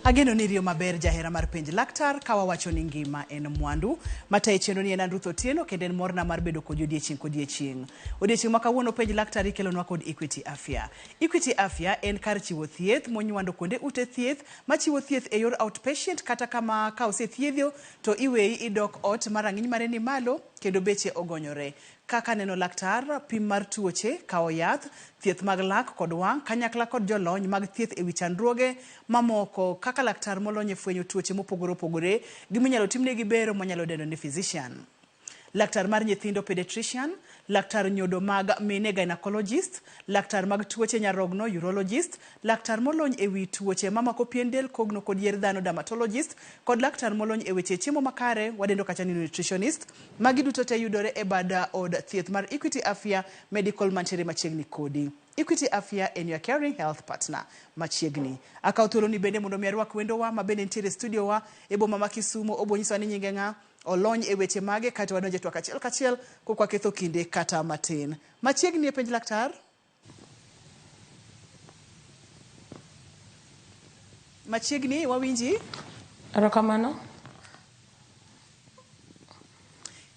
Ageno ni rio maber jahera mar penj laktar kawa wacho ni ngima en mwandu. Matae chenro ni en Ruth Otieno kendo en morna mar bedo kod odiechieng' kod odiechieng'. Odiechieng' ma kawuono penj laktar ikelonwa kod Equity Afya. Equity Afya en kar chiwo thieth monywando kuonde ute thieth machiwo thieth e yor outpatient kata kama ka osethiedho to iweyi idok ot marang'iny mare ni malo kendo beche ogonyore. Kaka neno laktar, pim mar tuoche, kawo yath, thieth mag lak kod wang', kanyakla kod jolony mag thieth e wi chandruoge mamoko kaka laktar molony e fwenyo tuoche mopogore opogore, giminyalo timne gi bero monyalo dendo ni physician. Laktar mar nyithindo pediatrician, laktar nyodo mag mine gynecologist, laktar mag tuoche nyarogno urologist, laktar molony e wi tuoche mamako pien del kogno kod yier dhano dermatologist, kod laktar molony e weche chiemo makare wadendo kacha ni nutritionist. Magi duto te yudore e bada od thieth mar Equity Afya Medical mantiere machiegni kodi. Equity Afya en your caring health partner machiegni. Akaw thuolo ni bende mondo mi arwak wendowa ma bende nitiere studio wa e boma ma Kisumu. Obo nyiso ni nyinge ng'a, olony e weche mage kata wadonje twak achiel kachiel kokwa ketho kinde kata matin. Machiegni e penj laktar. Machiegni wawinji? Erokamano.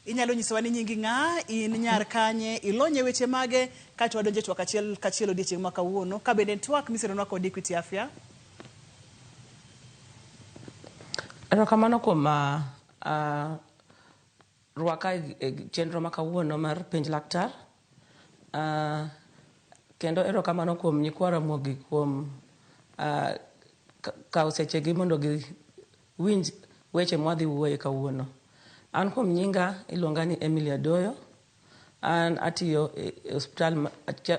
Inyalo nyisowa ni nyingi ng'a, in nyar kanye, ilonye weche mage kata wadonje twak achiel kachiel odiechieng' ma kawuono. Ka bende twak miseronwa kod Equity Afya. Erokamano kuom rwaka e chenro ma kawuono mar penj laktar. Kendo erokamano kuom nyikwa Ramogi kuom kawo sechegi mondo giwinj weche mwadhi wuoye kawuono. An kuom nyinga iluonga ni Emilia Doyo. An atiyo e hospital,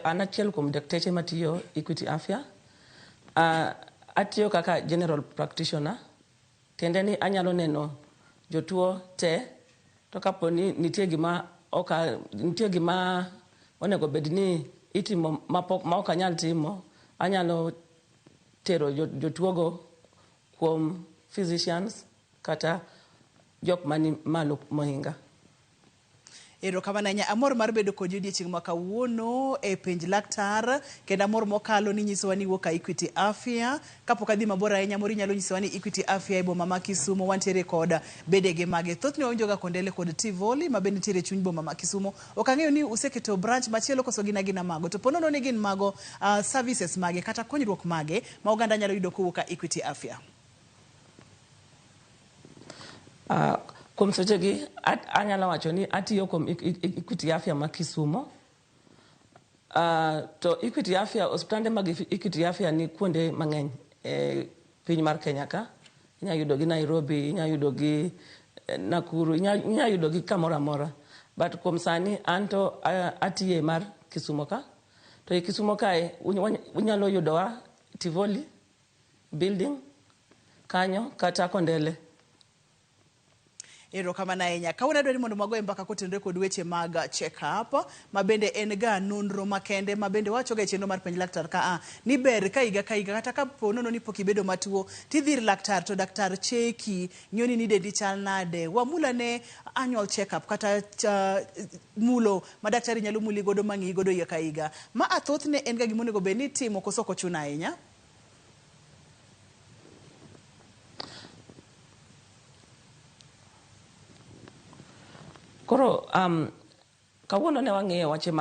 an achiel kuom dakteche matiyo Equity Afya. Atiyo kaka general practitioner. Tiende ni anyalo neno jotuo te, to kapo ni nitie gima onego bed ni itimo ma ok anyal timo, anyalo tero jotuogo kuom physicians kata jok mani malo mohinga. Erokamano ahinya, amor mar bedo kod odiechieng' ma kawuono e penj laktar, kendo amor mokalo ni nyisowa ni wuok Equity Afya. Kapok adhi mabor ahinya, moro inyalo nyisowa ni Equity Afya e boma ma Kisumu wantiere kod bedege mage. Thothne wawinjoga Kondele kod Tivoli ma bende nitiere chuny boma ma Kisumu. Ok ang'eyo ni useketo branch machielo koso gina mago. To ponono ni gin mago services mage kata konyruok mage ma oganda nyalo yudo kowuok Equity Afya. Kuom sechegi anyalo wacho ni atiyo kuom Equity Afya ma Kisumo. To Equity Afya, hospitande mag Equity Afya ni kuonde mang'eny e piny mar Kenya ka. Inya yudo gi Nairobi, inya yudo gi Nakuru, inya yudo gi kamoro amora. But kuom sani anto atiye mar Kisumo ka. To e Kisumo kae unyalo yudowa Tivoli building kanyo kata Kondele. Erokamano ahinya. Kawuono adwaro ni mondo magoe mbaka kotenore kod weche mag check-up ma bende en ga nonro makende ma bende wachoga e chenro mar penj laktar ka ni ber ka higa kata ka ponono ni pok ibedo matuo tidhi ir laktar to daktar cheki nyoni ni dendi chal nade, wamulane annual check-up kata mulo ma daktari nyalo muli godo mang'i godo higa ka higa. Ma athothne en ga gimonego bed ni timo koso ok ochuno ahinya. Koro kawuono ne wang'iyo weche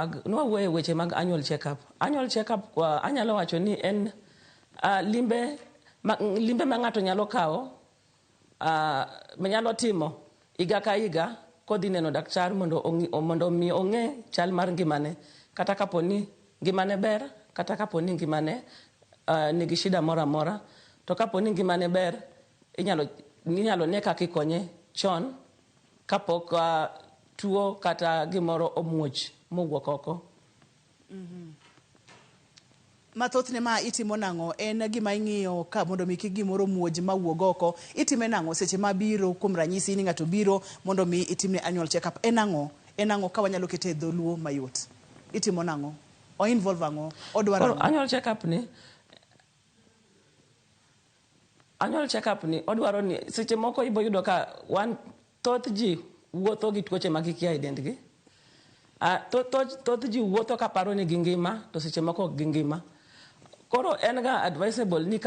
mag annual check-up. Annual check-up anyalo wacho ni en limbe ma ng'ato nyalo kawo, nyalo timo higa ka higa kodhi neno daktar mondo mi ong'e chal mar ngimane, kata kapo ni ngimane ber kata kapo ni ngimane nigi shida moro amora. To kapo ni ngimane ber, inyalo ne kaka ikonye chon kapok tuo kata gimoro omuoch mowuok oko. Mathothne ma itimo nang'o en gima ing'iyo ka mondo mi kik gimoro muoj mawuog oko. Itime nang'o seche mabiro kuom ranyisi ni ng'ato biro mondo mi itimne annual check-up? En ang'o ka wanyalo kete dholuo mayot? Itimo nang'o? O involve ang'o? Odwaro ang'o? Annual check-up ni odwaro ni seche moko ibo yudo ka thoth ji wuotho gi tuoche ma kikia e dendgi. Thoth ji wuotho ka paro ni gi ngima to seche moko ok gi ngima. Koro en ga advisable ni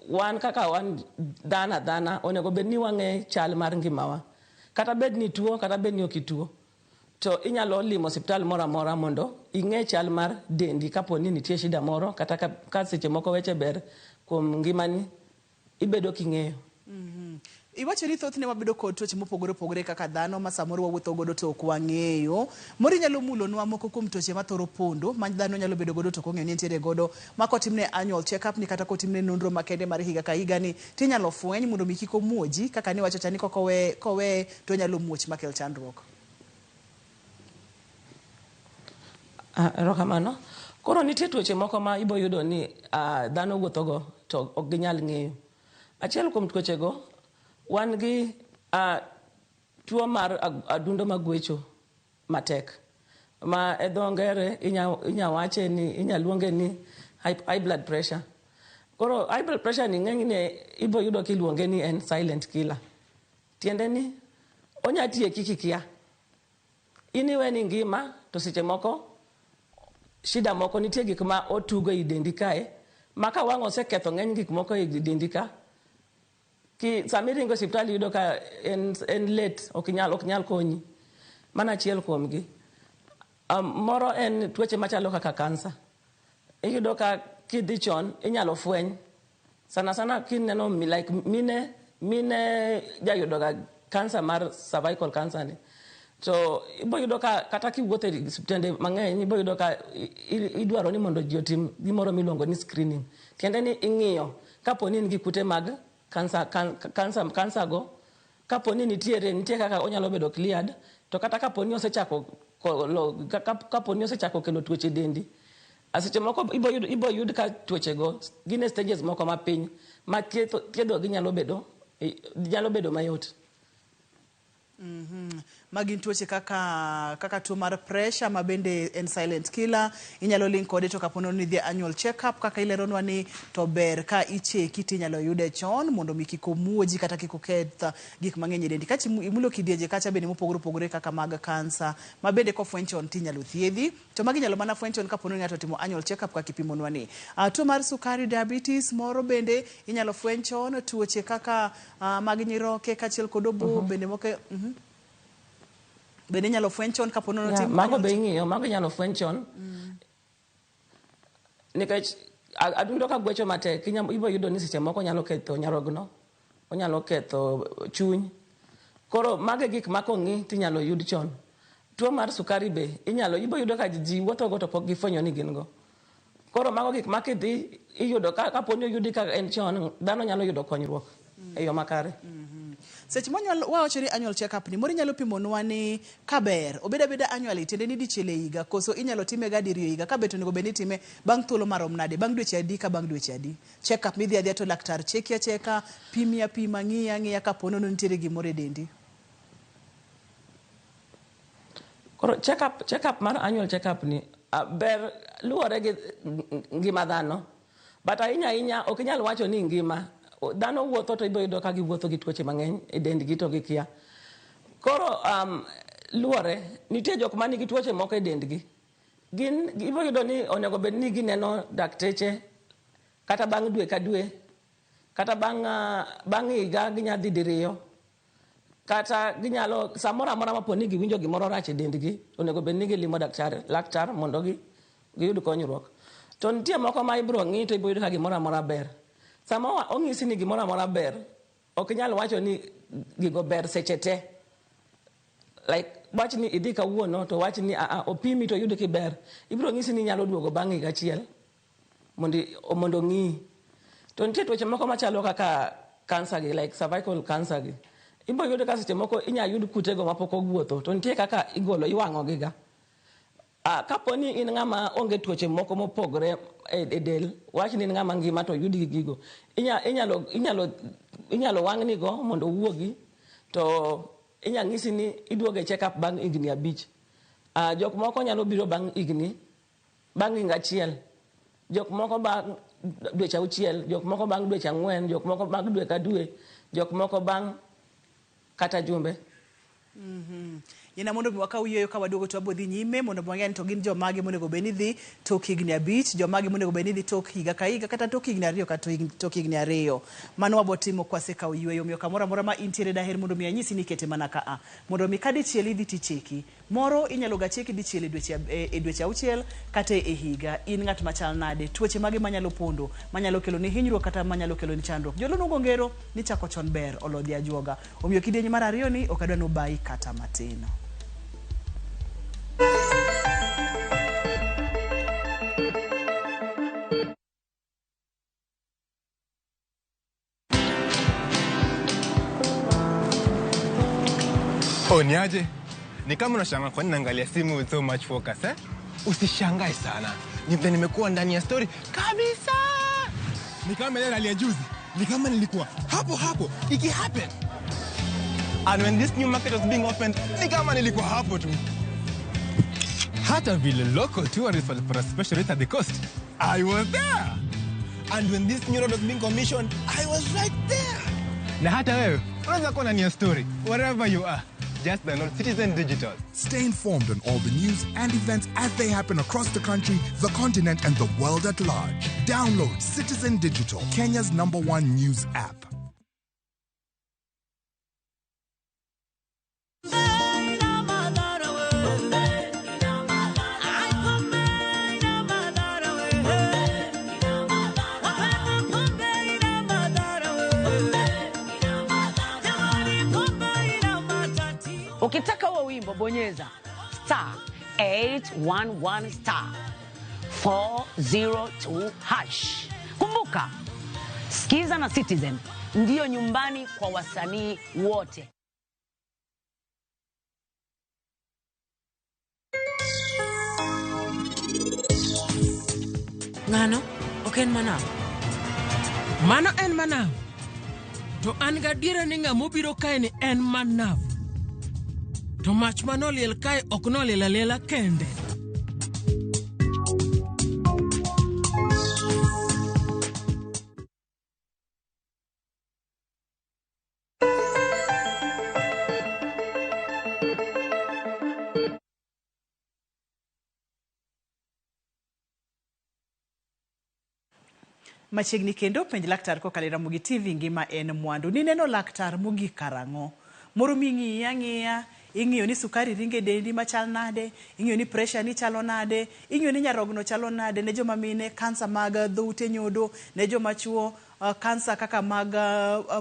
wan kaka wan dana onego bed ni wang'e chal mar ngimawa. Kata bed ni tuo, kata bed ni okituo. To inyalo limo hospital moro amora mondo ing'e chal mar dendi kapo ni nitie shida moro kata ka seche moko weche ber kuom ngimani ibedo king'eyo. Iwacho ni thothne wabedo kod tuoche mopogore opogore kaka dhano ma samoro wawuotho godo to ok wang'eyo. Moro inyalo mulonwa moko kuom tuoche mathoro pondo ma dhano nyalo bedo godo to ok ong'eyo ni nitiere godo ma kotimne annual check up ni kata kotimne nonro makende mar higa ka higa ni tinyalo fweny mondo mi kik omuoji kaka ni wacho cha ni kowe to nyalo muoch makel chandruok. Erokamano. Koro nitie tuoche moko ma ibo yudo ni dhano wuothogo to ok ginyal ng'eyo. Achiel kuom tuochego wan gi tuo mar adundo magwecho matek ma e dho ngere inya wache ni inya luonge ni high blood pressure. Koro high blood pressure ni ng'enyne ibo yudo kiluonge ni en silent killer. Tiende ni onya tieki kikia. Iniwe ni ngima to seche moko shida moko nitie gik ma otugo i dendi kae ma ka wang' oseketho ng'eny gik moko i dendi ka ki samiringo hospital yudo ka en late ok nyal konyi. Mana achiel kuom gi. Moro en tuoche machalo kaka kansa. Iyudo ka kidhi chon inyalo fweny. Sana kineno like mine jayudo ga kansa mar cervical cancer ni. To ibo yudo ka kata kiwuotho e osiptende mang'eny ibo yudo ka idwaro ni mondo ji otim gimoro miluongo ni screening. Tiende ni ing'iyo kapo ni in gi kute mag kansa go, kapo ni nitie kaka onyalo bedo cleared, to kata kapo ni osechako kelo tuoche dendi. Seche moko ibo yud ka tuoche go gin e stages moko mapiny ma thiedho gi nyalo bedo mayot. Magin tuoche kaka tuo mar pressure ma bende en silent killer. Inyalo link kode to kapono ni dhi annual check up kaka ileronwa ni to ber ka icheki tinyalo yude chon mondo mi kik omuoji kata kik oketh gik mang'eny e dendi. Kachi imulo kidienje kacha bende mopogore opogore kaka mag kansa ma bende kofweny chon tinyalo thiedhi. To magi nyalo mana fweny chon kapono ni ng'ato timo annual check up kaka ipimonwa ni. Tuo mar sukari diabetes moro bende inyalo fweny chon. Tuoche kaka mag nyiroke kachiel kod obo bende moko bende nyalo fweny chon kapono no tim mago be ing'iyo mago nyalo fweny chon. Nikech adundo ka gwecho matek ibo yudo ni seche moko nyalo ketho nyarogno, onyalo ketho chuny. Koro mago gik ma kong'i tinyalo yud chon. Tuo mar sukari be ibo yudo ka ji wuotho go to pok gifwenyo ni gin go. Koro mago gik ma kidhi iyudo kaponi oyudi ka en chon dhano nyalo yudo konyruok e yo makare. Seche wawacho ni annual check up ni moro inyalo pimonwa ni kaber obeda annually tiende ni dichiel e higa koso inyalo time ga diriyo higa kabe to onego bed ni time bang' thuolo marom nade bang' dweche adi ka bang' dweche adi. Check up midhi adhiya to laktar cheka pima ng'iya kapono no nitiere gimoro e dendi. Koro check up mar annual check up ni ber luwore gi ngima dhano. But ahinya ok inyal wacho ni ngima dhano wuotho to ibo yudo ka giwuotho gi tuoche mang'eny e dendgi to gikia. Koro luwore nitie jok ma nigi tuoche moko e dendgi. Ibo yudo ni onego bed ni gineno dakteche kata bang' dwe ka dwe kata bang' higa ginyadhi diriyo kata ginyalo samoro amora ma poni giwinjo gimoro rach e dendgi onego bed ni gilimo laktar mondo giyud konyruok. To nitie moko ma ibro ng'i to ibo yudo ka gimoro amora ber. Sama ong'isi ni gimoro amora ber, ok inyal wacho ni gigo ber seche te. Like wach ni idhi kawuono to wach ni opimi to yud kiber. Ibro ng'isi ni nyalo duogo bang' higa achiel mondo ng'i. To nitie tuoche moko machalo kaka kansa gi like cervical cancer gi. Ibo yudo ka seche moko inya yud kutego mapok owuotho to nitie kaka iwang'o gi ga. Kaponi in ng'ama onge tuoche moko mopogore e del, wach ni in ng'ama ngima to yudi gigo. Inyalo wang'ni go mondo wuogi to inya ng'isi ni iduoge check up bang' higni 5. Jok moko nyalo biro bang' higa achiel. Jok moko bang' dweche 6, jok moko bang' dweche 4, jok moko bang' dwe ka dwe, jok moko bang' kata jumbe. ina mondo mwaka uyeyo ka waduogo to abodhi nyime mondo mwang'e to gin jomage monego beni dhi tok higni 5, jomage monego beni dhi tok higa ka higa kata tok higni 2 kata tok higni 2. Mano wabotimo kwase ka uyweyo miyo kamora mora ma intiere daher mondo mi anyisi ni kete mana ka mondo mi kadi chieli dhi ticheki moro inyalo ga cheki di chieli dweche 6 kata e higa. In ng'at machal nade, tuoche mage manyalo pondo, manyalo kelo ni hinyruok kata manyalo kelo ni chandruok. Jolo nugo ngero ni chako chon ber olodhi ajuoga. Omiyo kidienje mar 2 ni okadwa no bai kata matino. Niaje? Ni kama unashangaa kwa nini naangalia simu with so much focus, eh? Usishangae sana. Nimekuwa ndani ya story kabisa. Ni kama ile ya juzi. Ni kama nilikuwa hapo iki happen. And when this new market was being opened, ni kama nilikuwa hapo tu. Hata vile local tourists for a special rate at the coast, I was there. And when this new road was being commissioned, I was right there. Na hata wewe, unaweza kuwa ndani ya story wherever you are. Just download Citizen Digital. Stay informed on all the news and events as they happen across the country, the continent, and the world at large. Download Citizen Digital, Kenya's #1 news app. Ukitaka huo wimbo bonyeza *811 *402#. Kumbuka, Skiza na Citizen ndiyo nyumbani kwa wasanii wote. Ngano, oken manav. Mano en manav. To an gadiera ni ng'amo biro kae ni en manav. To mach manoliel kae ok noliel alela kende. Machiegni kendo penj laktar kokalo Ramogi TV ngima en mwandu. Ni neno laktar mogik karang'o? Moro mingi ang'iya, ing'iyo ni sukari ringe dendi machal nade, ing'iyo ni pressure ni chalo nade, ing'iyo ni nyarogno chalo nade ne joma mine, kansa mag dhoute nyodo, ne joma chuo kansa kaka mag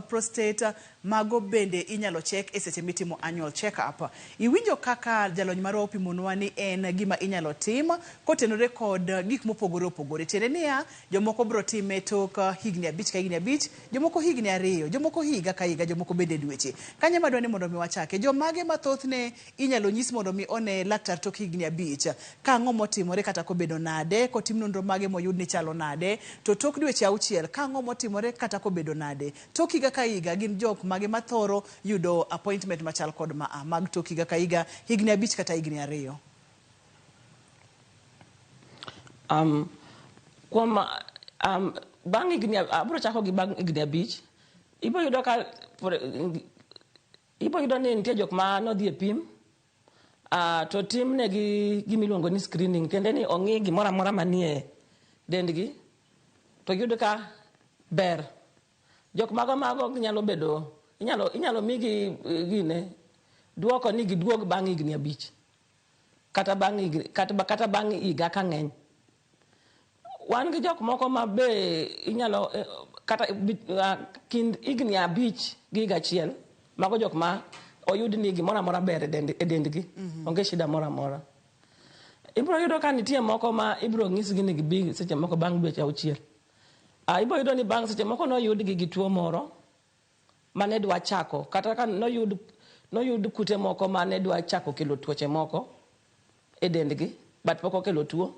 prostate, mago bende inyalo check e seche mitimo annual check up. Iwinjo kaka jalony maro opimonwa ni en gima inyalo tim kotenore kod gik mopogore opogore. Tiende niya, jomoko bro time tok higni 5 ka higni 5, jomoko higni 2, jomoko higa ka higa, jomoko bende dweche. Kanye madwa ni mondo mi wachake, jomage mathothne inyalo nyis mondo mi one laktar tok higni 5. Ka ang'o motimore kata kobedo nade, kotim nonro mage moyud ni chalo nade, to tok dweche 6 ka ang'o motimore kata kobedo nade. Tok higa ka higa gin jok mage mathoro yudo appointment machal kod mag tok higa ka higa, higni 5 kata higni 2. Bang higni abro chako gi bang higni 5, ibo yudo ka ibo yudo ni nitie jok ma no dhi e pim, to tim ne gi gimiluongo ni screening, tiende ni ong'i gimoro amora manie dendgi to yudo ka ber. Jok mago nyalo bedo inyalo migi gine duoko ni giduog bang higni 5 kata bang higa ka ng'eny. Wan gi jok moko ma be inyalo kata kind higni 5 gi higa 1, mago jok ma oyud ni gimoro amora ber e dendgi, onge shida moro amora. Ibro yudo ka nitie moko ma ibro ng'isgi ni gibi seche moko bang dweche 6. Ibo yudo ni bang seche moko no yud gi tuo moro mane dwa chako, kata ka no yud kute moko mane dwa chako kelo tuoche moko e dendgi but pok okelo tuo.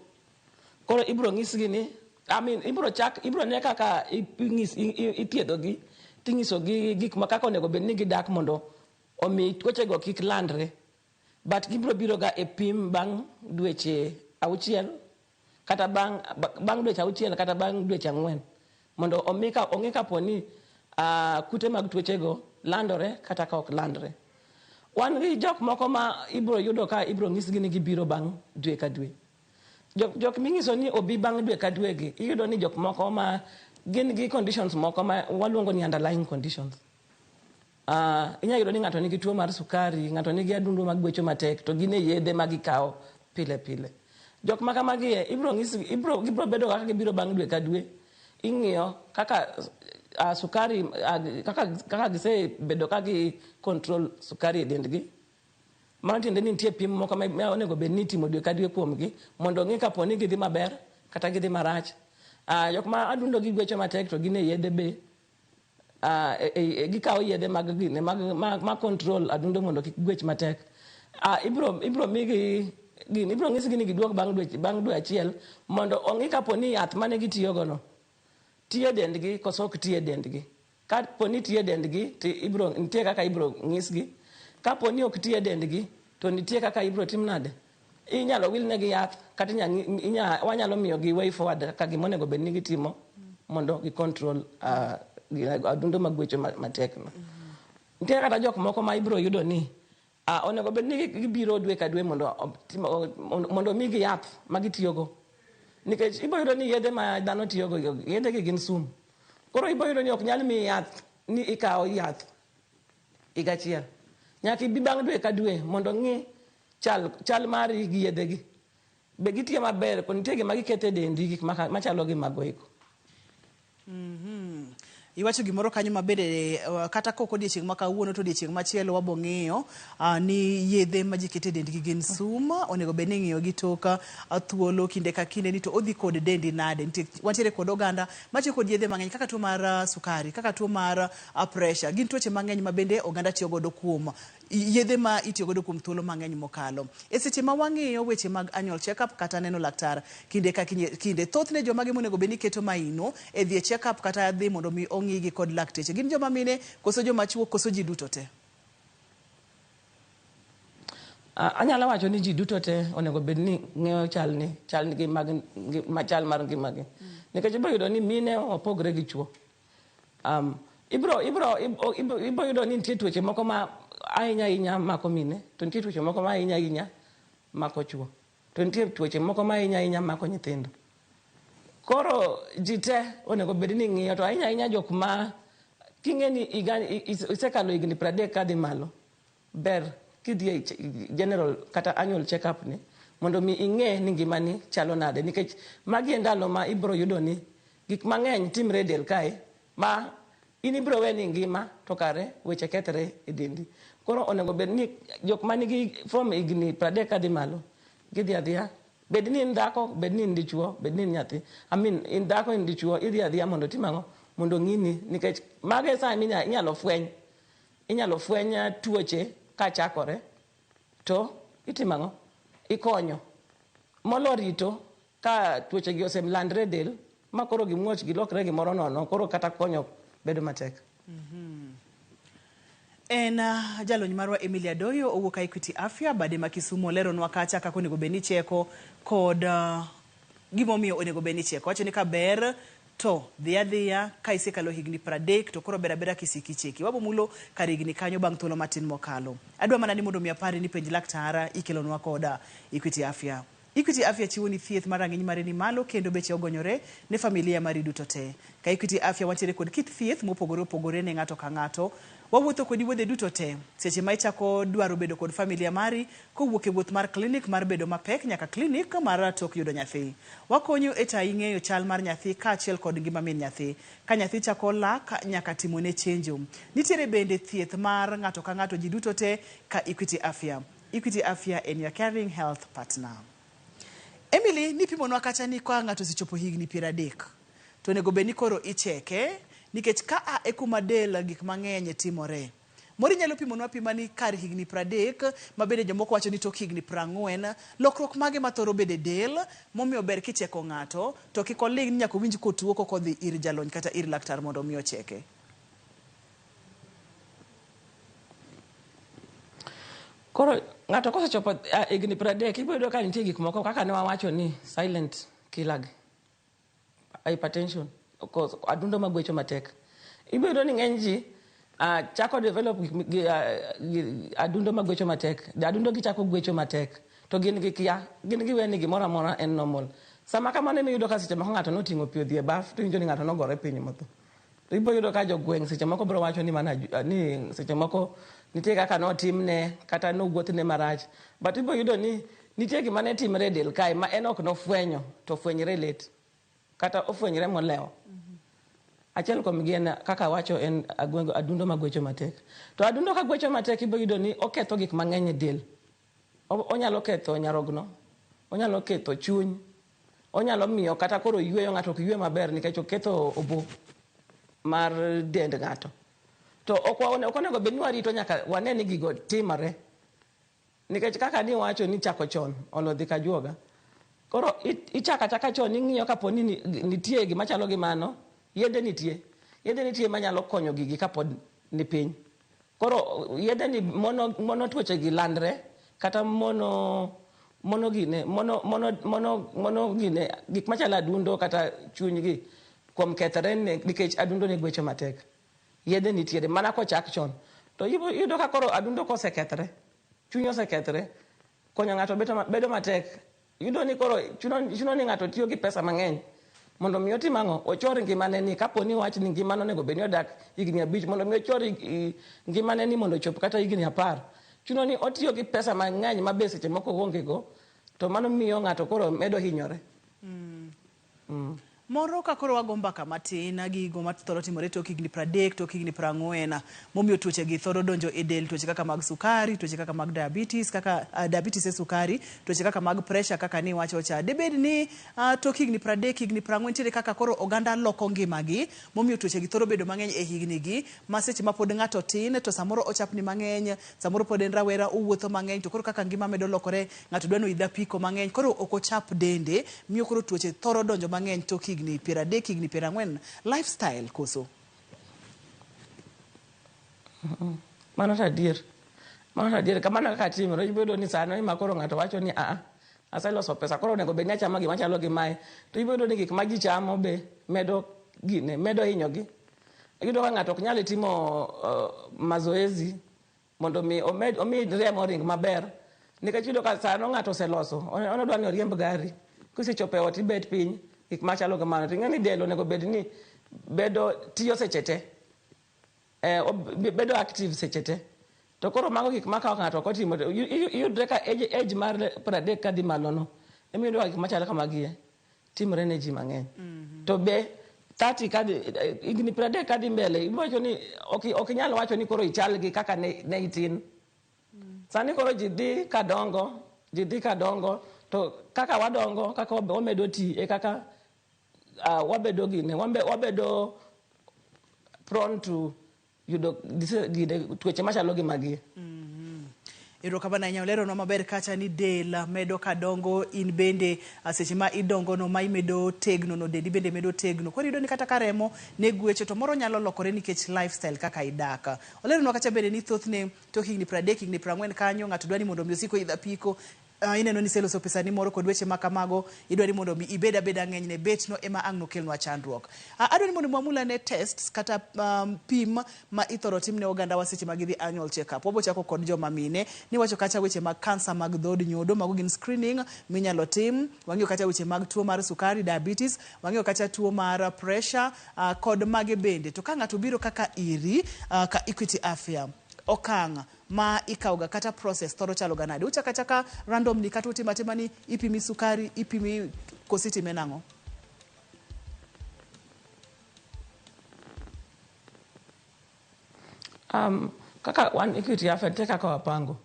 Koro ibro ng'isgi ni ibro ne kaka ithiedho gi, ting'iso gi gik ma kaka onego bed ni gidak mondo omi tuoche go kik landre. But gibro biro ga e pim bang dweche 6 kata bang dweche 6 kata bang dweche 4 mondo ong'e ka poni kute mag tuoche go landore kata ka ok landre. wan gi jok moko ma ibro yudo ka ibro ng'isgi ni gibiro bang' dwe ka dwe. Jok ming'iso ni obi bang' dwe ka dwe gi, iyudo ni jok moko ma gin gi conditions moko ma waluongo ni underlying conditions. Inya yudo ni ng'ato nigi tuo mar sukari, ng'ato nigi adundo mag gwecho matek, to gin e yedhe ma gikawo pile pile. Jok ma kamagi gibro bedo kaka gibiro bang' dwe ka dwe. Ing'iyo kaka sukari, kaka gisebedo ka gi control sukari e dendgi. Mano tiende ni nitie pim moko ma onego bed ni itimo dwe ka dwe kuomgi mondo ng'i kapo ni gidhi maber kata gidhi marach. Jok ma adundo gi gwecho matek to gin e yedhe be. Gikawo yedhe mag control adundo mondo kik gwech matek. Ibro migi gini, ibro ng'isgi ni giduok bang' dwe achiel mondo ong'i kapo ni yath mane gitiyogo no tiyo dendgi koso ok tiyo dendgi. Kapo ni tiyo dendgi to nitie kaka ibro ng'isgi. Kapo ni ok tiyo dendgi to nitie kaka ibro tim nade. Inyalo wilnegi yath kata wanyalo miyo gi way forward kaka gimonego bed ni gitimo mondo gi control adundo mag gwecho matek no. Nitie kata jok moko ma ibro yudo ni onego bed ni gibiro dwe ka dwe mondo migi yath ma gitiyogo. Nikech ibo yudo ni yedhe ma dhano tiyogo, yedhe gi gin sum. Koro ibo yudo ni ok nyal mi yath ni ikawo yath higa achiel. Nyaka ibi bang' dwe ka dwe mondo ng'i chal mari gi yedhe gi. Be gitiyo maber, ko nitie gima giketo e dendi gik machalo gi mago eko. Iwacho gimoro kanyo mabede kata koko odiechieng' ma kawuono to odiechieng' machielo wabo ng'iyo ni yedhe ma ji keto e dendgi gin sum, onego bed ni ng'iyo gi tok thuolo kinde ka kinde ni to odhi kod dendi nade. Wantiere kod oganda matiyo kod yedhe mang'eny kaka tuo mar sukari, kaka tuo mar pressure, gin tuoche mang'eny ma bende oganda tiyo godo kuom yedhe ma itiyo godo kuom thuolo mang'eny mokalo. E seche ma wang'iyo weche mag annual check-up kata neno laktar kinde ka kinde, thothne joma gi monego bed ni keto maino e dhi e check-up kata dhi mondo mi ong'igi kod lakteche gin joma mine koso joma chuo koso ji duto te? Anyalo wacho ni ji duto te onego bed ni ng'eyo chal mar ngimagi. Nikech ibo yudo ni mine opogre gi chuo. Ibro yudo ni nitie tuoche moko ma ahinya mako mine, to nitie tuoche moko ma ahinya mako chuo, to nitie tuoche moko ma ahinya mako nyithindo. Koro ji te onego bed ni ng'iyo, to ahinya jok ma king'e ni isekalo higni 30 kadhi malo, ber kidhi e general kata annual check-up ni mondo mi ing'e ni ngimani chalo nade. Nikech magi e ndalo ma ibro yudo ni gik mang'eny timre e del kae ma in ibro we ni ngima to kare weche kethre e dendi. Koro onego bed ni jok manigi from higni 30 kadhi malo gidhi adhiya, bed ni in dhako, bed ni in dichuo, bed ni in nyathi, in dhako, in dichuo, idhi adhiya mondo timang'o, mondo ng'ini. Nikech mage sani inyalo fweny tuoche ka chakore to itimang'o, ikonyo molo rito ka tuoche gi oselandre del ma koro gimuoch gilokre gimoro nono, koro kata konyo bedo matek. En jalony marwa Emilia Doyo owuok Equity Afya bade ma Kisumu leronwa kacha kaka onego bed ni cheko kod gimomiyo onego bed ni cheko. Wacho ni ka ber to dhi adhiya ka isekalo higni 30 to koro ber abeda kisiki cheki. Wabo mulo kar higni kanyo bang' thuolo matin mokalo. Adwa mana ni mondo mi apari ni penj laktara ikelonwa koda Equity Afya. Equity Afya chiwo ni thieth mar rang'iny mare ni malo kendo beche ogonyore ne familia mari duto te. Ka Equity Afya wantiere kod kit thieth mopogore opogore ne ng'ato ka ng'ato. Wawuotho kodi wuodhe duto te. Seche ma ichako dwaro bedo kod familia mari, kowuok e wuoth mar klinik mar bedo mapek nyaka klinik mar tok yudo nyathi. Wakonyo e tayi ng'eyo chal mar nyathi kaachiel kod ngima min nyathi. Ka nyathi chako lak nyaka timone chenjo. Nitiere bende thieth mar ng'ato ka ng'ato ji duto te ka Equity Afya. Equity Afya en your caring health partner. Emily, ni pimonwa kacha ni kwa ng'ato sichopo higni 30 to nego bed ni koro icheke nikech ka e kuma del gik mang'eny timore. Mori nyalo pimonwa pimani kar higni 30 mabede jomoko wacho ni tok higni 40 lokruok mage mathoro bede del momiyo ber kicheko ng'ato to kik oling nyaka winj kotuo kokodhi ir jalony kata ir laktar mondo miyo cheke. Koro ng'ato kosechopo higni 30 ibo yudo ka nitie gik moko kaka ne wawacho ni silent killer, hypertension, adundo magwecho matek. Ibo yudo ni ng'eny ji chako develop adundo magwecho matek. Adundo gi chako gwecho matek. To gin gi kia, gin gi weni gimoro amora en normal. Sama kamano emi yudo ka seche moko ng'ato noting'o pi odhi e baf, to injo ni ng'ato nogore piny modho. To ibo yudo ka jogweng' seche moko biro wacho ni ni seche moko nitie kaka notimne kata nowuothne marach. But ibo yudo ni nitie gima ne timre e del kae ma en ok nofwenyo to fwenyre let. Kata ofwenyre molewo. Achiel kuom gi en kaka wacho en adundo magwecho matek. To adundo ka gwecho matek ibo yudo ni oketho gik mang'eny e del. Onyalo ketho nyarogno, onyalo ketho chuny, onyalo miyo kata koro yweyo ng'ato ok ywe maber nikech oketho obo mar dend ng'ato. To ok onego bed ni warito nyaka wane ni gigo timore. Nikech kaka ni wacho ni chako chon olodhi ka juoga. Koro ichaka chaka chon ing'iyo kapo ni nitie gima chalo gi mano, yedhe nitie manyalo konyo gigi kapod ni piny. Koro yedhe ni mono tuoche gi landre kata mono gine gik machalo adundo kata chuny gi kuom kethre nikech adundo ne gwecho matek. Yedhe nitiere mana kochak chon. To yudo ka koro adundo kosekethre, chuny osekethre, konyo ng'ato bedo matek. Yudo ni koro chuno ni ng'ato tiyo gi pesa mang'eny mondo mi otim ang'o, ochor ngimane ni kapo ni wach ni ngimane onego bed ni odak higni 5 mondo mi ochor ngimane ni mondo chop kata higni 10. Chuno ni otiyo gi pesa mang'eny ma be seche moko onge go, to mano miyo ng'ato koro medo hinyore. Moro ka koro wago mbaka matin gigo mathoro timore tok higni 30 tok higni 40 momiyo tuoche gi thoro donjo e del, tuoche kaka mag sukari, tuoche kaka mag diabetes, kaka diabetes e sukari, tuoche kaka mag pressure kaka ni wacho cha. Debed ni tok higni 30 higni 40 nitiere kaka koro oganda loko ngimagi momiyo tuoche gi thoro bedo mang'eny e higni gi, ma seche ma pod ng'ato tin to samoro ochapni mang'eny, samoro pod en rawera owuotho mang'eny, to koro kaka ngima medo lokore ng'ato dwano idha piko mang'eny, koro ok ochap dende, miyo koro tuoche thoro donjo mang'eny tok higni 30 higni 40. Lifestyle koso mano adier kamano kaka timore. Ibedo ni sano ima koro ng'ato wacho ni aseloso pesa koro onego bed ni achamo gima chalo gi mae, to ibedo ni gik ma ji chamo be medo hinyogi. Iyudo ka ng'ato ok nyal timo mazoezi mondo omi remo ring maber, nikech iyudo ka sano ng'ato oseloso onodwa ni oriemb gari, kusechopo e ot ibet piny gik machalo kamano. To ing'eni del onego bed ni tiyo seche te, bedo active seche te. To koro mago gik maka ng'ato ok otimo, iyudre ka age mar 30 kadhi malo no emiyo gik machalo kamagie timore ne ji mang'eny. To be 30 kadhi higni 30 kadhi mbele iwacho ni ok inyal wacho ni koro ichal gi kaka ne itin. Sani koro ji dhi kadongo, to kaka wadongo, kaka wamedo ti e kaka wabedo prone to yudo tuoche machalo gi magi. Erokamano ahinya, oleronwa maber kacha ni del medo kadongo, in bende seche ma idongo no ma imedo tegno no dendi bende medo tegno. Koro iyudo ni kata ka remo ne gwecho to moro nyalo lokore nikech lifestyle kaka idaka. Oleronwa kacha bende ni thothne tok higni 30 higni 40 kanyo ng'ato dwani mondo mi osiko idha piko. Ineno ni seloso pesa ni moro kod weche makamago, idwani mondo mi ibeda ng'eny ne bet no ema ang' no kelnwa chandruok. Adwani mondo mwamula ne tests kata pim ma ithoro timne oganda wa seche magidhi annual check up. Wabo chako kod joma mine, ni wacho kacha weche mag cancer mag dhod nyodo, mago gin screening minyalo tim, wang'iyo kacha weche mag tuo mar sukari diabetes, wang'iyo kacha tuo mar pressure kod mage bende. To ka ng'ato biro kaka iri ka Equity Afya, okang' ma ikauga kata process thoro chalo ganade. Uchaka randomly kata utimatima ni ipimi sukari, ipimi kositi menango. Kaka wan Equity Afya te kaka wapango.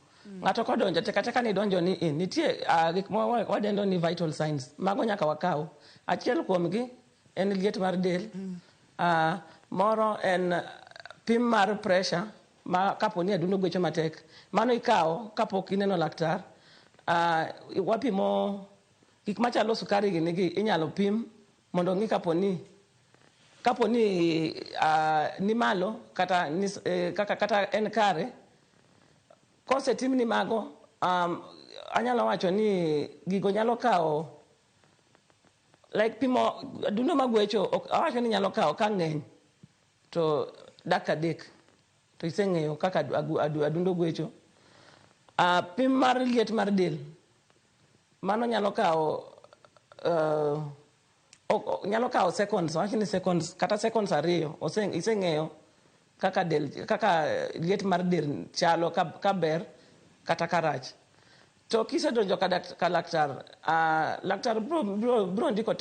Ng'ato kodonjo teka ni donjo ni nitie gik ma wadendo ni vital signs. Mago nyaka wakao. Achiel kuom gi en liet mar del. Moro en pim mar pressure ma kapo ni adundo gwecho matek, mano ikawo kapok ineno laktar. Wapimo gik machalo sukari gini inyalo pim mondo ng'i kapo ni ni malo kata kata en kare. Kosetim ni mago, anyalo wacho ni gigo nyalo kawo like pimo adundo magwecho, awacho ni nyalo kawo ka ng'eny to dakika 3. to iseng'eyo kaka adundo gwecho. Pim mar liet mar del, mano nyalo kawo seconds, wachni seconds, kata seconds 2, iseng'eyo kaka liet mar del chalo ka ber kata karach. To kisedonjo ka laktar, laktar bro ndiko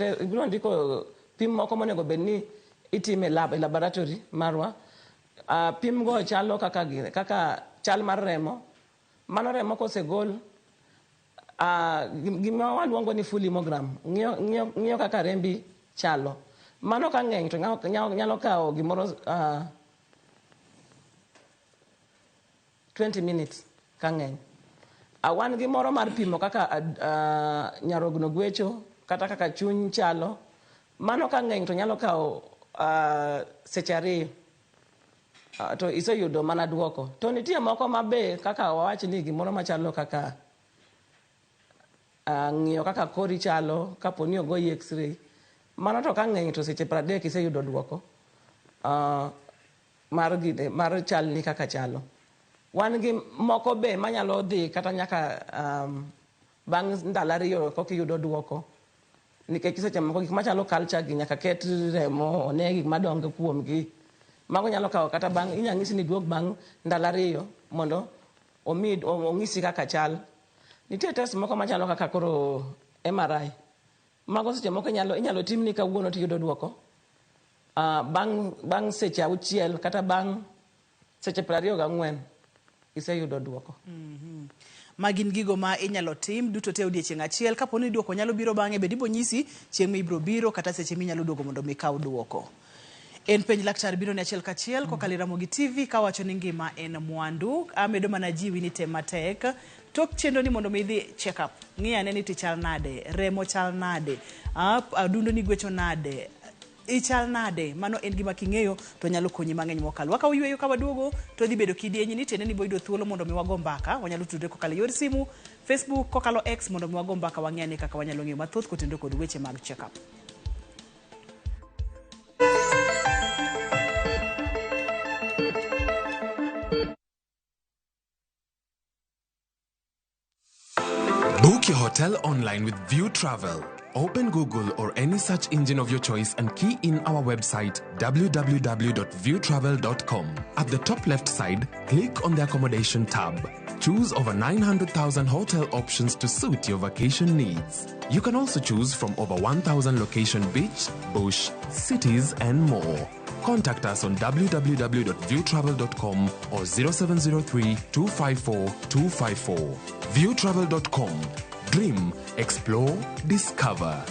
pim moko monego bed ni itime e laboratory marwa. Pim go chalo kaka chal mar remo. Mano remo kosegol, gima waluongo ni full hemogram, ng'iyo kaka rembi chalo. Mano ka ng'eny to nyalo kawo gimoro 20 minutes ka ng'eny. Wan gi moro mar pimo kaka nyarogno gwecho kata kaka chuny chalo. Mano ka ng'eny to nyalo kawo seche 2. To iseyudo mana duoko. To nitie moko mabe kaka wawach ni gimoro machalo kaka ng'iyo kaka kori chalo kapo ni ogoyi x-ray. Mano to ka ng'eny to seche 30 iseyudo duoko mar chal ni kaka chalo. Wan gi moko be manyalo dhi kata nyaka bang' ndalo 2 kokiyudo duoko. Nikech seche moko gik machalo culture gi nyaka ket remo one gik madongo kuom gi. Mago nyalo kawo kata inyalo nyisi ni duog bang' ndalo 2 mondo onyisi kaka chal. Nitie test moko machalo kaka koro MRI. Mago seche moko inyalo timni kawuono tiyudo duoko. Bang' seche 6 kata bang' seche 24 iseyudo duoko. Magin gigo ma inyalo tim duto te odiechieng' achiel. Kapo ni duoko nyalo biro bang'e, bende ibo nyisi chieng' ma ibiro biro kata seche minyalo duogo mondo mikaw duoko. En penj laktar biro ne achiel kachiel kokalo Ramogi TV kawacho ni ngima en mwandu. Amedo mana jiwi ni tem matek tok chenro ni mondo midhi check up. Ng'i ane ni ti chal nade, remo chal nade, adundo ni gwecho nade, ichal nade. Mano en gima king'eyo to nyalo konyi mang'eny mokalo. Waka uyweyo ka waduogo to dhi bedo kidienyi ni tene ni boyudo thuolo mondo miwago mbaka. Wanyalo tudre kokalo yor simu, Facebook, kokalo X mondo miwago mbaka wang'ane kaka wanyalo ng'eyo mathoth kotendo kod weche mag check up. Book your hotel online with View Travel. Open Google or any search engine of your choice and key in our website www.viewtravel.com. At the top left side, click on the accommodation tab. Choose over 900,000 hotel options to suit your vacation needs. You can also choose from over 1,000 location beach, bush, cities and more. Contact us on www.viewtravel.com or 0703-254-254. Viewtravel.com. Dream, explore, discover.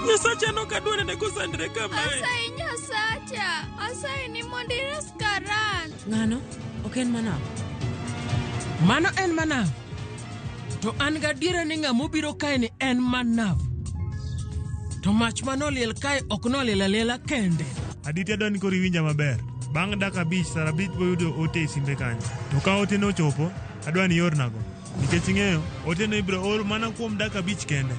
Nyasacha no kadwone ne kusandre kamae. Asai Nyasacha, asai ni mondire skaran. Ng'ano, ok en manav. Mano en manav. To an gadiera ni ng'amo biro kae ni en manav. To mach manoliel kae ok noliel alela kende. Aditya dwani koro iwinja maber. Bang' dakika 5 saa 5 boyudo ote e simbe kanyo. To ka ote no chopo, adwani iornago. Nikech ing'eyo, ote no ibiro or mana kuom dakika 5 kende.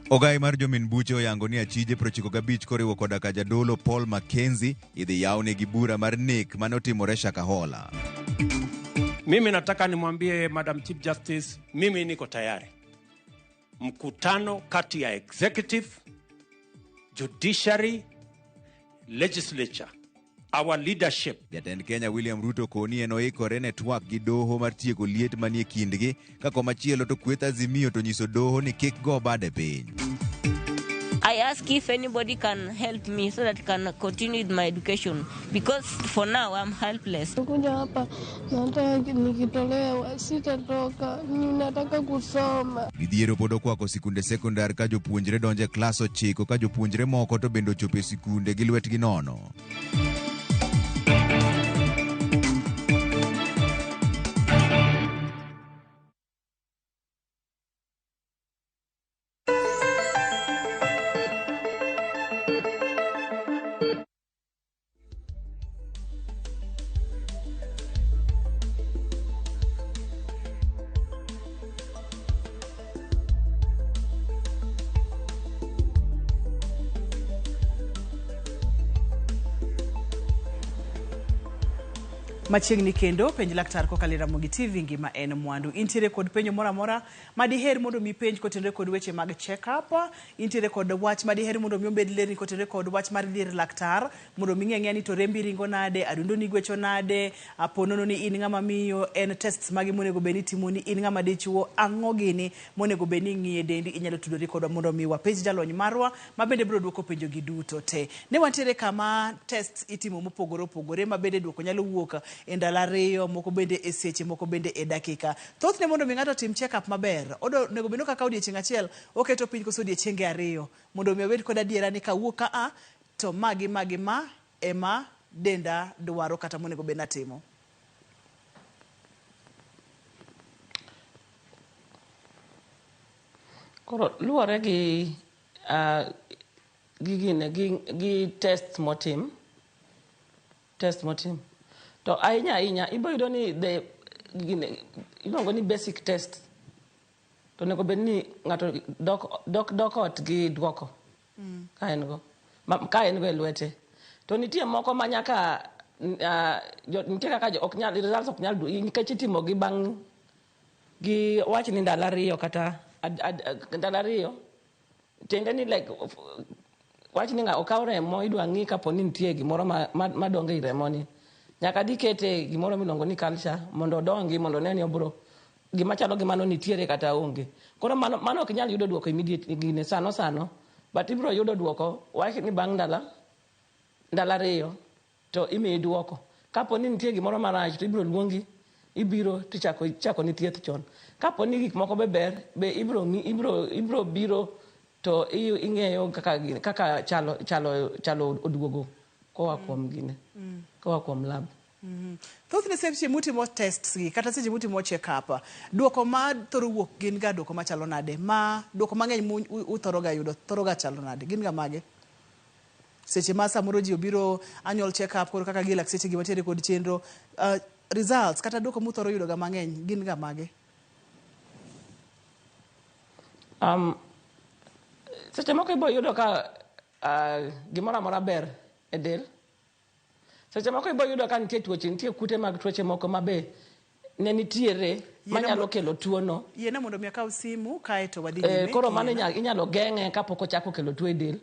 Ogai mar jomin buche oyango ni achije 95 koriwo koda ka jadolo Paul Mackenzie idhi yawne gi bura mar nek manotimore Shakahola. Mimi nataka nimwambie Madam Chief Justice, mimi niko tayari. Mkutano kati ya executive, judiciary, legislature, our leadership. Jatend Kenya William Ruto koni enoikore ne twak gi doho mar tieko liet manie kindgi ka komachielo to kweth Azimio to nyiso doho ni kik go bade piny. I ask if anybody can help me so that I can continue with my education because for now I'm helpless. Kuja hapa nataka nikitolewa sitatoka, ninataka kusoma. Midhiero pod okwako sikunde sekondar ka jopuonjre donje klas 9 ka jopuonjre moko to bende ochopo e sikunde gi lwetgi nono. Machiegni kendo penj laktar kokalo Ramogi TV ngima en mwandu. Intiere kod penjo mora mora madiher mondo mi penj kotenore kod weche mag check up. Intiere kod wach madiher mondo mi obed lerni kotenore kod wach mar dir laktar mondo mi ng'e ni to rembi ringo nade, adundo ni gwecho nade, aponono ni in ng'ama miyo, en tests magi monego beni timoni, in ng'ama dichuo, ang'o gini monego beni ng'iye dendi. Inyalo tudori kodwa mondo mi wapenj jalony marwa mabende biro duoko penjo gi duto te. Ne wantiere kama tests itimo mopogore opogore mabende duoko nyalo wuok e ndalo ariyo, moko bende e seche, moko bende e dakika. Thothne mondo mi ng'ato tim check up maber, onego beno kaka odiochieng' achiel oketo piny koso odiochienge ariyo mondo mi obed kod adiera ni kawuok ka to magi ema denda dwaro kata monego bed natimo. Koro luwore gi test motim to ahinya ibo yudo ni iluongo ni basic test to nego bed ni ng'ato dok ot gi duoko ka en go e lwete. To nitie moko ma nyaka nitie kaka results ok nyal nikech itimo gi bang' gi wach ni ndalo ariyo kata ndalo ariyo, tiende ni like wach ni okaw remo idwa ng'i kapo ni nitie gimoro madongo e remoni. Nyaka dikete gimoro miluongo ni culture mondo odongi mondo ne ni obro gima chalo gimano nitiere kata onge. Koro mano ok nyal yudo duoko immediately gine sano but ibro yudo duoko wach ni bang' ndalo ariyo to imiyi duoko. Kapo ni nitie gimoro marach to ibro luongi, ibiro tichako ni thieth chon. Kapo ni gik moko be ibro biro to ing'eyo kaka chalo oduogo koa kuom gine koa kuom lab. Thothne seche mutimo tests gi kata seche mutimo check up, duoko ma thoro wuok gin ga duoko machalo nade, ma duoko mang'eny uthoro ga chalo nade, gin ga mage? Seche ma samoro ji obiro annual check up koro kaka gilak seche gi matiere kod chenro, results kata duoko muthoro yudo ga mang'eny gin ga mage? Seche moko ibo yudo ka gimoro amora ber e del. Seche moko ibo yudo ka nitie kute mag tuoche moko mabe ne nitiere manyalo kelo tuono. Yiena mondo mi akaw simu kae to wadhi nyime. Koro mano inyalo geng'e kapok ochako kelo tuo e del.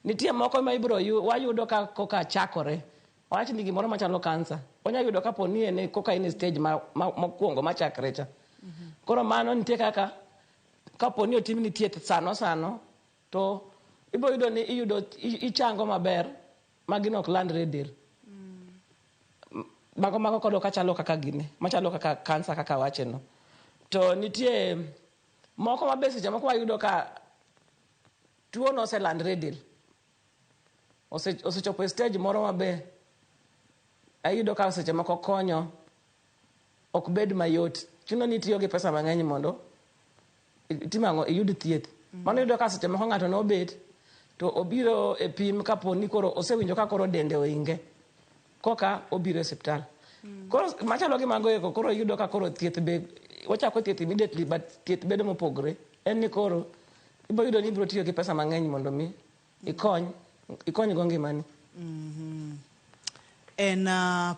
Nitie moko ma wayudo ka koka chakore. Wach ni gimoro machalo kansa. Onya yudo kapo ni koka in stage mokwongo machakre cha. Koro mano nitie kaka kapo ni otim ni thieth sano to ibo yudo ni ichango maber magino ok landre e del. Mago kodo kachalo kaka gine machalo kaka kansa kaka wacheno. To nitie moko mabe seche moko wayudo ka tuo no oselandre e del. Osechopo e stage moro mabe ayudo ka seche moko konyo ok bed mayot. Chuno ni tiyo gi pesa mang'eny mondo iyud thieth. Mano yudo ka seche moko ng'ato no bet to obiro e pim kapo ni koro osewinjo ka koro dende oinge koka obiro e osiptal. Koro machalo gi mago eko koro yudo ka koro thieth be wachako thieth immediately but thieth bedo mopogore. En ni koro ibo yudo ni ibro tiyo gi pesa mang'eny mondo mi ikony go ngimani. En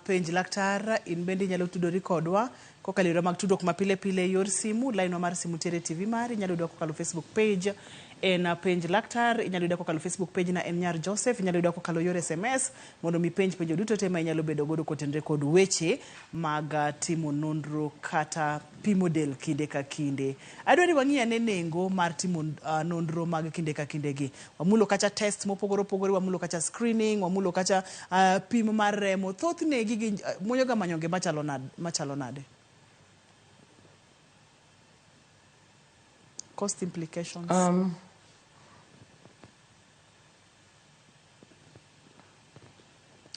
penj laktar, in bende inyalo tudori kodwa kokalo yore mag tudruok mapile pile yor simu, line mar simu tere TV mari, inyalo yudo kokalo Facebook page en penj laktar, inyalo yudo kokalo Facebook page na en Nyar Joseph, inyalo yudo kokalo yor SMS mondo mi penjo duto te ma inyalo bedo godo kotenre kod weche mag timo nonro kata pimo del kinde ka kinde. Adwa ni wang'iya ne nengo mar timo nonro mag kinde ka kinde gi. Wamulo kacha test mopogore opogore, wamulo kacha screening, wamulo kacha pimo mar remo. Thothne gigi muonyo ga manyonge machalo nade? Cost implications.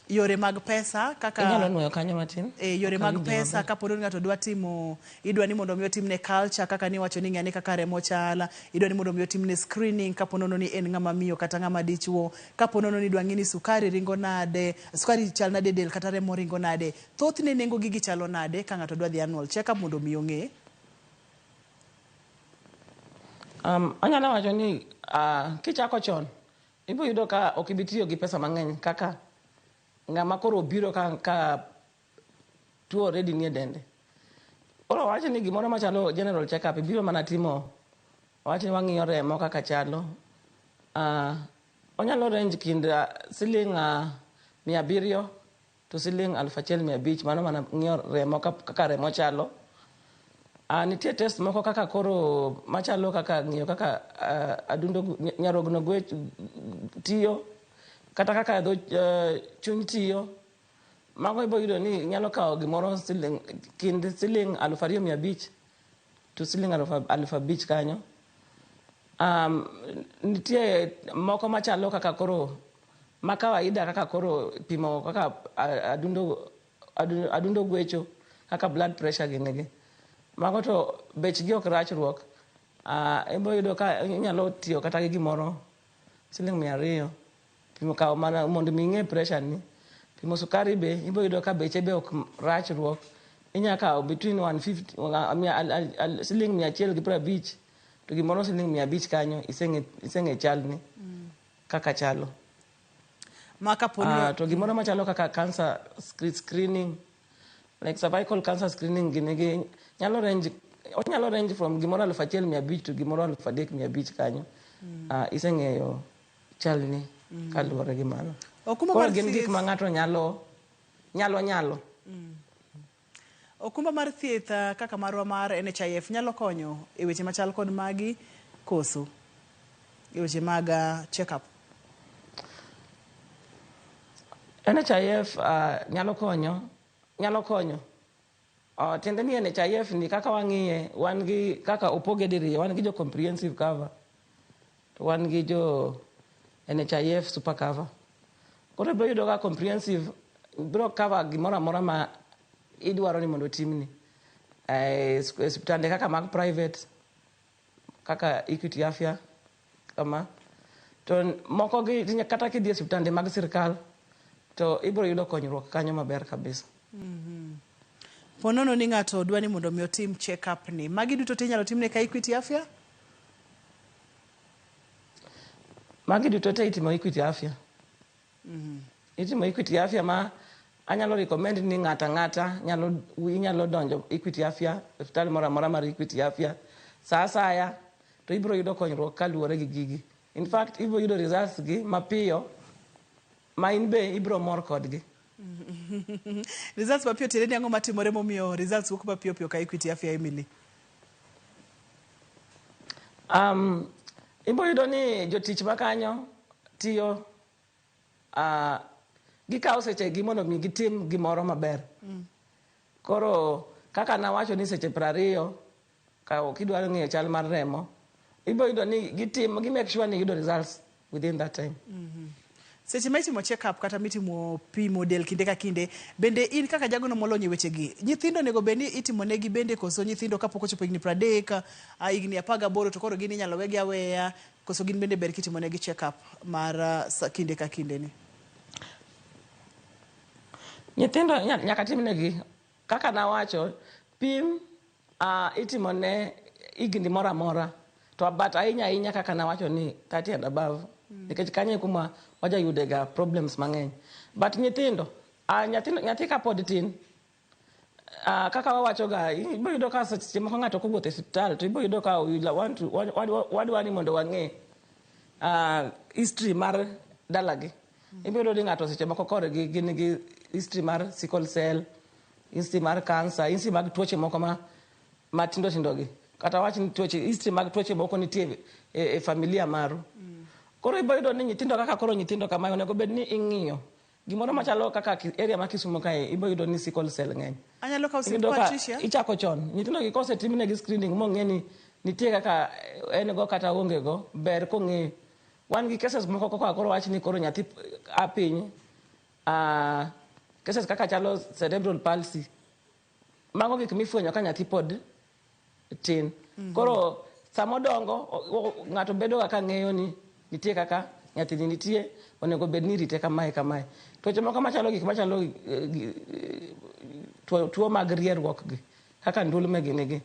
Yore mag pesa kaka inyalo nuoyo kanyo matin. Yore mag pesa kapo ni ng'ato idwa ni mondo mi otimne culture kaka ni wacho ni ng'ani kaka remo chala, idwa ni mondo mi otimne screening kapo nono ni en ng'ama miyo kata ng'ama dichuo, kapo nono ni dwa ng'i ni sukari ringo nade, sukari chal nade del kata remo ringo nade. Thothne nengo gigi chalo nade ka ng'ato dwa dhi annual check up mondo mi ong'e? Anyalo wacho ni kichako chon ibo yudo ka ok ibi tiyo gi pesa mang'eny kaka ng'ama koro biro ka tuo already nie dende. Oro wacho ni gimoro machalo general check up biro mana timo, wacho ni wang'iyo remo kaka chalo. Onyalo range kind siling 700 to siling 1,500, mano mana ng'iyo remo kaka remo chalo. Nitie test moko kaka koro machalo kaka ng'iyo kaka adundo nyarogno tiyo, kata kaka chuny tiyo. Mago ibo yudo ni nyalo kawo gimoro kind siling 2,500 to siling 5,000 kanyo. Nitie moko machalo kaka koro makawaida kaka koro pimo kaka adundo gwecho, kaka blood pressure ginigi. Mago to bechgi ok rachruok. Ibo yudo ka inyalo tiyo kata gi gimoro siling 200 pimo kawo mana mondo ming'e pressure ni. Pimo sukari be ibo yudo ka beche be ok rachruok. Inya kawo between 150 siling 150 to gimoro siling 500 kanyo iseng'e chalni kaka chalo. To gimoro machalo kaka cancer screening, like cervical cancer screening ginigi nyalo range from gimoro 1,500 to gimoro 3,500 kanyo. Iseng'eyo chalni kaluwore gi mano. Koro gin gik ma ng'ato nyalo. Okumba mar thieth kaka marwa mar NHIF nyalo konyo e weche machal kod magi koso e weche mag check-up? NHIF nyalo konyo. Tiende ni NHIF ni kaka wang'iye, wan gi kaka opoge diriyo, wan gi jo comprehensive cover to wan gi jo NHIF super cover. Koro biro yudo ka comprehensive biro cover gimoro amora ma idwaro ni mondo timni. Hospitande kaka mag private, kaka Equity Afya kama. To moko gi kata kidhi e hospitande mag sirkal to ibiro yudo konyruok kanyo maber kabisa. Ponono ni ng'ato dwani mondo mi otim check up ni, magi duto te nyalo timne ka Equity Afya? Magi duto te itimo Equity Afya. Itimo Equity Afya ma anyalo recommend ni ng'ata inyalo donjo Equity Afya, hospital moro amora mar Equity Afya sa asaya, to ibiro yudo konyruok kaluwore gi gigi. In fact, ibiro yudo results gi mapiyo ma in be ibiro mor kodgi. Results mapiyo tiende ni ang'o matimore momiyo results wuok mapiyo ka Equity Afya, Emily? Ibiro yudo ni jotich makanyo tiyo gikawo sechegi mondo mi gitim gimoro maber. Koro kaka nawacho ni seche 20 kidwaro ng'eyo chal mar remo, ibiro yudo ni gi make sure ni yudo results within that time. Seche ma itimo check up kata mitimo pimo del kinde ka kinde, bende in kaka jagono molonyo weche gi, nyithindo nego bende itimo negi bende koso nyithindo kapok ochopo higni 30, higni 18 to koro gin inyalo wegi aweya, koso gin bende ber kitimo negi check up mar kinde ka kinde ni? Nyithindo nyaka timnegi kaka nawacho, pim itimo ne higni moro amora, to but ahinya kaka nawacho ni 30 and above, nikech kanyo kuma wajayudega problems mang'eny. But nyithindo, nyathi ka pod tin, kaka wawachoga, ibo yudo ka seche moko ng'ato kowuotho e hospital, to ibo yudo ka wadwa ni mondo wang'e history mar dalagi. Ibo yudo ni ng'ato seche moko korgi gin gi history mar sickle cell, history mar cancer, history mag tuoche moko matindo gi. Kata wach ni history mag tuoche moko nitie e familia maru. Koro ibo yudo ni nyithindo kaka koro nyithindo kama onego bed ni ing'iyo. Gimoro machalo kaka area ma Kisumu kae, ibo yudo ni sickle cell ng'eny. Anyalo kawo sim Patricia? Ichako chon. Nyithindo gi kose timne gi screening mong'e ni nitie kaka en go kata onge go, ber kong'e. Wan gi cases moko kaka koro wach ni koro nyathi apiny, cases kaka chalo cerebral palsy. Mago gik mifwenyo ka nyathi pod tin. Koro samodongo ng'ato bedo ka ng'eyo ni nitie kaka nyathini nitie, onego bed ni rite kamae. Tuoche moko machalo gik machalo tuo mag rieruok gi, kaka ndulme ginigi.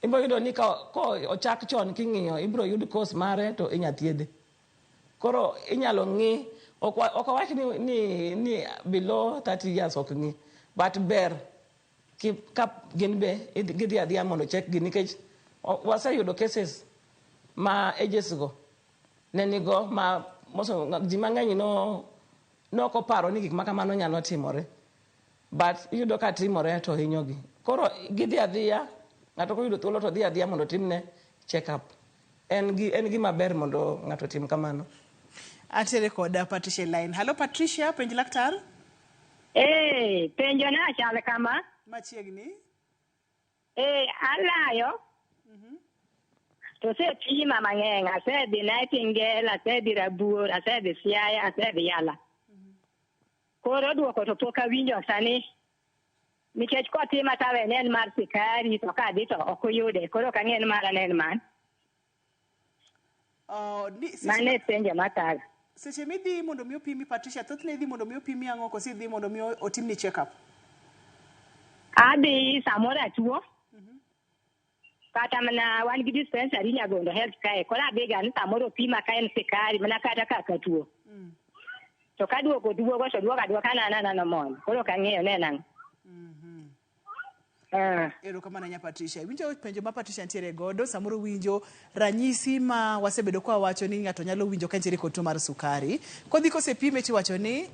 Ibiro yudo ni ka ochak chon king'iyo, ibiro yud cause mare to inya thiedhe. Koro inyalo ng'i, ok wach ni below 30 years ok ng'i, but ber kap gin be gidhi adhiya mondo check gi nikech waseyudo cases ma ages go ne nigo ma ji mang'eny noko paro ni gik ma kamano nyalo timore but iyudo ka timore to hinyogi koro gidhi adhiya ng'ato koyudo thuolo to dhi adhiya mondo timne check up en gima ber mondo ng'ato tim kamano. Atere koda Patricia line. Hello Patricia, penj laktar? Penjo na chal kama. Machiegni? Alayo. To se pima mang'eny, asedhi Nightingale, asedhi Rabuor, asedhi Siaya, asedhi Yala. Koro duoko to pok awinjo sani. Nikech kotima tawe nen mar sikari, to kadhi to ok oyude. Koro kang'en mara nen man. Mane penjo mathaga. Seche midhi mondo mi opimi Patricia, thothne idhi mondo mi opimi ang'o kosi idhi mondo mi otimni check up? Adhi samoro atuo. Kata mana wan gi dispensary Nyagondo health kae. Koro adhiga ni samoro pima ka en sikari mana kata kaka tuo. To kaduogo to duoga nana mon. Koro kang'eyo ne nang'. Erokamano nya Patricia. Winjo penjo ma Patricia ntiere godo, samoro winjo ranyisi ma wasebedo kwa wacho ni ng'ato nyalo winjo ka ntiere kod tuo mar sukari. Kodhi kosepime tiwacho ni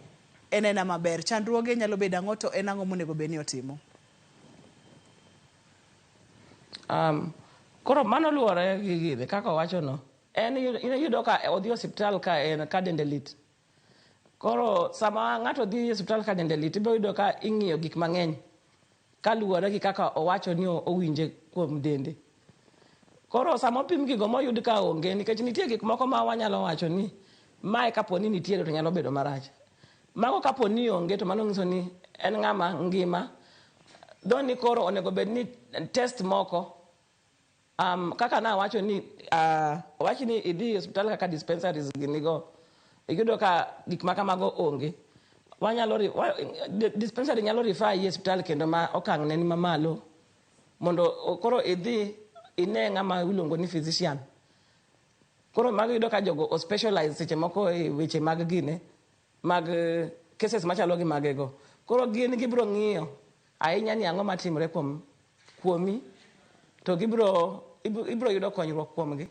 en maber. Chandruoge nyalo bedo ang'o to en ang'o monego bed ni otimo? Koro mano luwore gi gire kaka wacho no. En iyudo ka odhi hospital ka en ka dende lit. Koro sama ng'ato dhi hospital ka dende lit, ibo yudo ka ing'iyo gik mang'eny kaluwore gi kaka owacho ni owinje kuom dende. Koro sama opim gigo moyud ka onge, nikech nitie gik moko ma wanyalo wacho ni mae kapo ni nitiere to nyalo bedo marach. Mago kapo ni onge to mano nyiso ni en ng'ama ngima. Doni koro onego bed ni test moko kaka na wacho ni wacho ni idhi hospital kaka dispensaries ginigo. Iyudo ka gik ma kamago onge. Dispensary nyalo refer yi hospital kendo ma okang' ne ni mamalo mondo koro idhi ine ng'ama iluongo ni physician. Koro mago yudo ka jogo o specialize seche moko e weche mag gine mag cases machalo gi magego. Koro gin gibro ng'iyo ahinya ni ang'o matimore kuomi to ibro yudo konyruok kuomgi.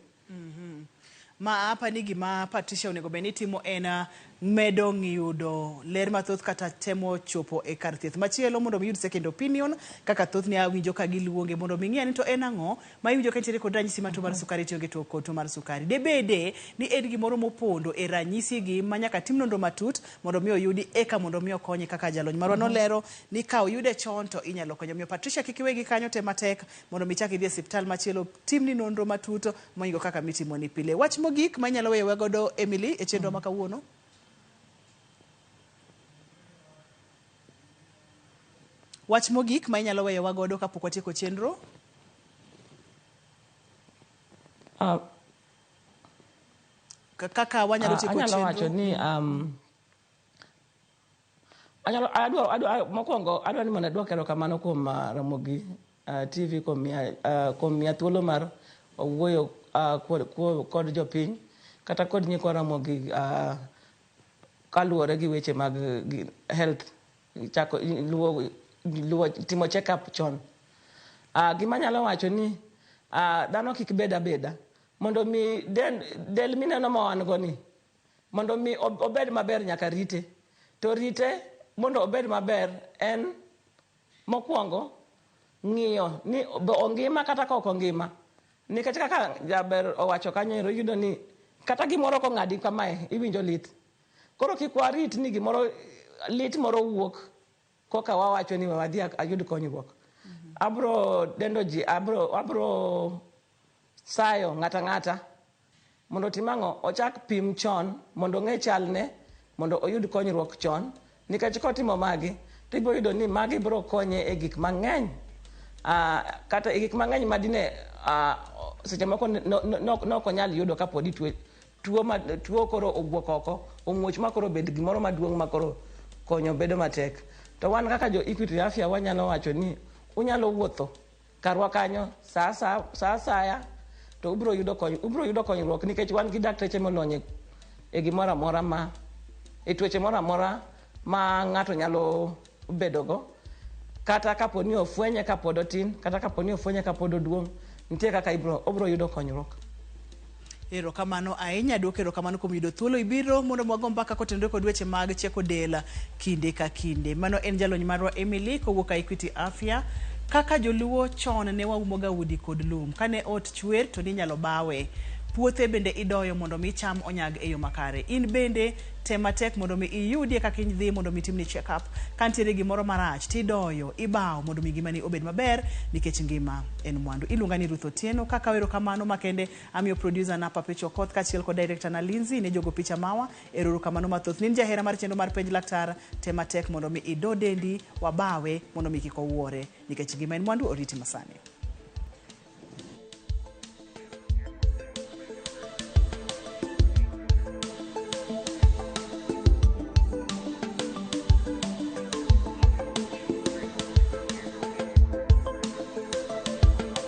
Ma apa ni gima Patricia onego bed ni timo en medo yudo ler mathoth kata temo chopo e kar thieth machielo mondo mi yud second opinion kaka thoth ne awinjo ka giluonge mondo mi ng'e ni to en ang'o ma iwinjo ka nitiere kod ranyisi mar tuo mar sukari tionge to kod tuo mar sukari. Debede ni en gimoro mopondo e ranyisi gi ma nyaka tim nonro matut mondo mi oyudi eka mondo mi okonye kaka jalony marwa nolero ni ka oyude chon to inyalo konyo. Miyo Patricia kik iwegi kanyo te matek mondo mi chak idhi e osiptal machielo tim ni nonro matut moingo kaka mitimo ni pile. Wach mogik ma nyalo weyo godo Emily e chenro ma kawuono. Wach mogik ma inyalo weyo wagodo kapok watieko chenro? Kaka wanyalo tieko chenro? Anyalo wacho ni mokwongo adwa ni mondo adwok erokamano kuom Ramogi TV kuom miya thuolo mar wuoyo kod jopiny kata kod nyikwa Ramogi kaluwore gi weche mag health chako luwo timo check up chon. Gima nyalo wacho ni dhano kik bed abeda mondo mi del mineno ma wan go ni mondo mi obed maber nyaka rite. To rite mondo obed maber en mokwongo ng'iyo ni ongima kata ka ok ongima. Nikech kaka jaber owacho kanyo yudo ni kata gimoro ko ng'adi kamae iwinjo lit. Koro kik warit ni gimoro lit moro wuok koka wawacho ni wadhi ayud konyruok. Abro dendo ji abro sayo ng'ata mondo timang'o ochak pim chon mondo ng'e chalne mondo oyud konyruok chon. Nikech kotimo magi to ibiro yudo ni magi biro konye e gik mang'eny kata e gik mang'eny madine seche moko nok onyal yudo kapodi tuo koro owuok oko omuoch makoro bed gimoro maduong' makoro konyo bedo matek. To wan kaka jo Equity Afya wanyalo wacho ni unyalo wuotho karwa kanyo sa asaya to ubro yudo konyruok nikech wan gi dakteche molony e gimoro amora e tuoche moro amora ma ng'ato nyalo bedogo. kata kapo ni ofwenye kapod otin, kata kapo ni ofwenye kapod oduong', nitie kaka obro yudo konyruok. Erokamano ahinya, duok erokamano kuom yudo thuolo ibiro mondo mwago mbaka kotenore kod weche mag cheko del kinde ka kinde. Mano en jalony marwa Emily kowuok Equity Afya. Kaka joluo chon ne waumoga udi kod lum, kane ot chwer to ninyalo bawe. Puothe bende idoyo mondo mi cham onyag e yo makare. In bende tema tek mondo mi iyudie kaka idhi mondo mi timni check up. Kantiere gimoro marach tidoyo, ibawo mondo mi gimani obed maber nikech ngima en mwandu. Iluonga ni Ruth Otieno, kaka wero kamano makende amiyo producer na Papecho Koth kachiel kod director na Lindsay ne jogo picha mawa. Eruru kamano mathoth. Nin jahera mar chenro mar penj laktar, tema tek mondo mi ido dendi wabawe mondo mi kik owuore nikech ngima en mwandu, oriti masani.